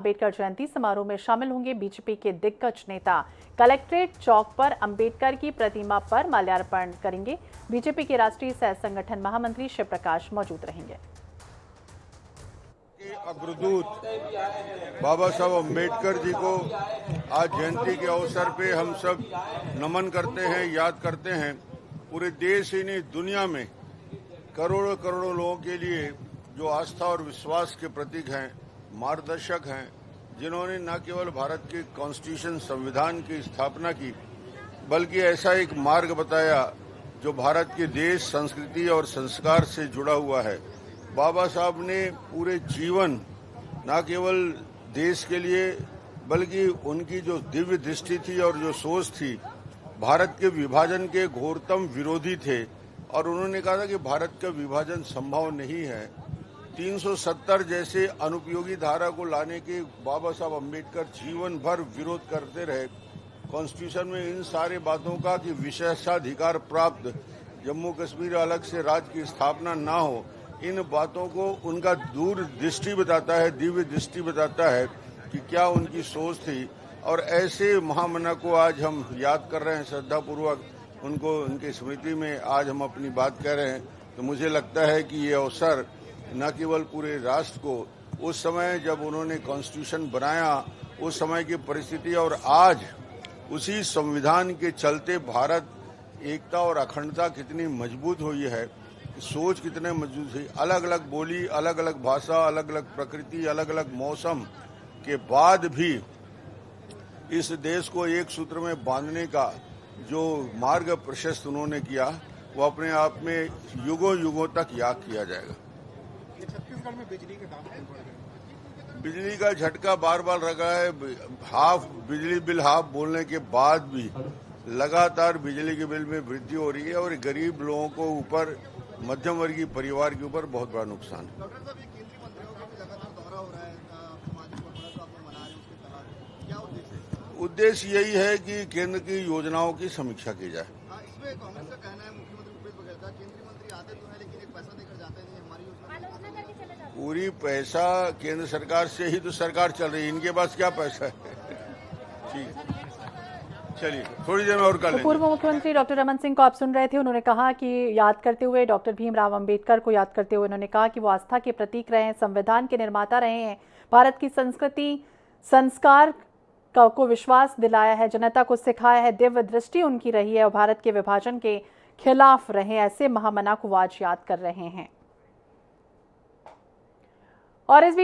अंबेडकर जयंती समारोह में शामिल होंगे बीजेपी के दिग्गज नेता। कलेक्ट्रेट चौक पर अंबेडकर की प्रतिमा पर माल्यार्पण करेंगे। बीजेपी के राष्ट्रीय सह संगठन महामंत्री शिव प्रकाश मौजूद रहेंगे। अग्रदूत बाबा साहब अंबेडकर जी को आज जयंती के अवसर पे हम सब नमन करते हैं, याद करते हैं। पूरे देश ही नहीं, दुनिया में करोड़ों करोड़ों लोगों के लिए जो आस्था और विश्वास के प्रतीक हैं, मार्गदर्शक हैं, जिन्होंने न केवल भारत के कॉन्स्टिट्यूशन संविधान की स्थापना की, बल्कि ऐसा एक मार्ग बताया जो भारत के देश, संस्कृति और संस्कार से जुड़ा हुआ है। बाबा साहब ने पूरे जीवन न केवल देश के लिए, बल्कि उनकी जो दिव्य दृष्टि थी और जो सोच थी, भारत के विभाजन के घोरतम विरोधी थे। और उन्होंने कहा था कि भारत का विभाजन संभव नहीं है। 370 जैसे अनुपयोगी धारा को लाने के बाबा साहब अंबेडकर जीवन भर विरोध करते रहे। कॉन्स्टिट्यूशन में इन सारे बातों का कि विशेषाधिकार प्राप्त जम्मू कश्मीर अलग से राज्य की स्थापना ना हो, इन बातों को उनका दूर दृष्टि बताता है, दिव्य दृष्टि बताता है कि क्या उनकी सोच थी। और ऐसे महामना को आज हम याद कर रहे हैं श्रद्धापूर्वक, उनको उनकी स्मृति में आज हम अपनी बात कह रहे हैं। तो मुझे लगता है कि ये अवसर न केवल पूरे राष्ट्र को, उस समय जब उन्होंने कॉन्स्टिट्यूशन बनाया उस समय की परिस्थिति और आज उसी संविधान के चलते भारत एकता और अखंडता कितनी मजबूत हुई है, सोच कितने मजबूत हुई। अलग अलग बोली, अलग अलग भाषा, अलग अलग प्रकृति, अलग अलग मौसम के बाद भी इस देश को एक सूत्र में बांधने का जो मार्ग प्रशस्त उन्होंने किया, वो अपने आप में युगों युगों तक याद किया जाएगा। छत्तीसगढ़ में बिजली के दाम क्यों बढ़ गए? बिजली का झटका बार बार लगा है। हाफ बिजली बिल हाफ बोलने के बाद भी लगातार बिजली के बिल में वृद्धि हो रही है और गरीब लोगों को ऊपर, मध्यम वर्गीय परिवार के ऊपर बहुत बड़ा नुकसान है। डॉक्टर साहब, ये केंद्रीय मंत्रियों का भी लगातार दौरा हो रहा है, सामाजिक पड़ोस आप लोग मना रहे हैं, उसके तहत क्या उद्देश्य है? उद्देश्य यही है कि केंद्र की योजनाओं की समीक्षा की जाए। इसमें कांग्रेस का कहना है, मुख्यमंत्री भूपेश बघेल का, केंद्रीय मंत्री आते तो है लेकिन एक पैसा देकर जाते नहीं, हमारी योजना पूरी पैसा केंद्र सरकार से ही तो सरकार चल रही है, इनके पास क्या पैसा है। ठीक है, चलिए थोड़ी देर में और कर लेंगे। पूर्व मुख्यमंत्री डॉक्टर रमन सिंह को आप सुन रहे थे। उन्होंने कहा कि याद करते हुए, डॉक्टर भीमराव अंबेडकर को याद करते हुए उन्होंने कहा कि वो आस्था के प्रतीक रहे हैं, संविधान के निर्माता रहे हैं, भारत की संस्कृति संस्कार को विश्वास दिलाया है, जनता को सिखाया है, दिव्य दृष्टि उनकी रही है और भारत के विभाजन के खिलाफ रहे। ऐसे महामना को आज याद कर रहे हैं। और इस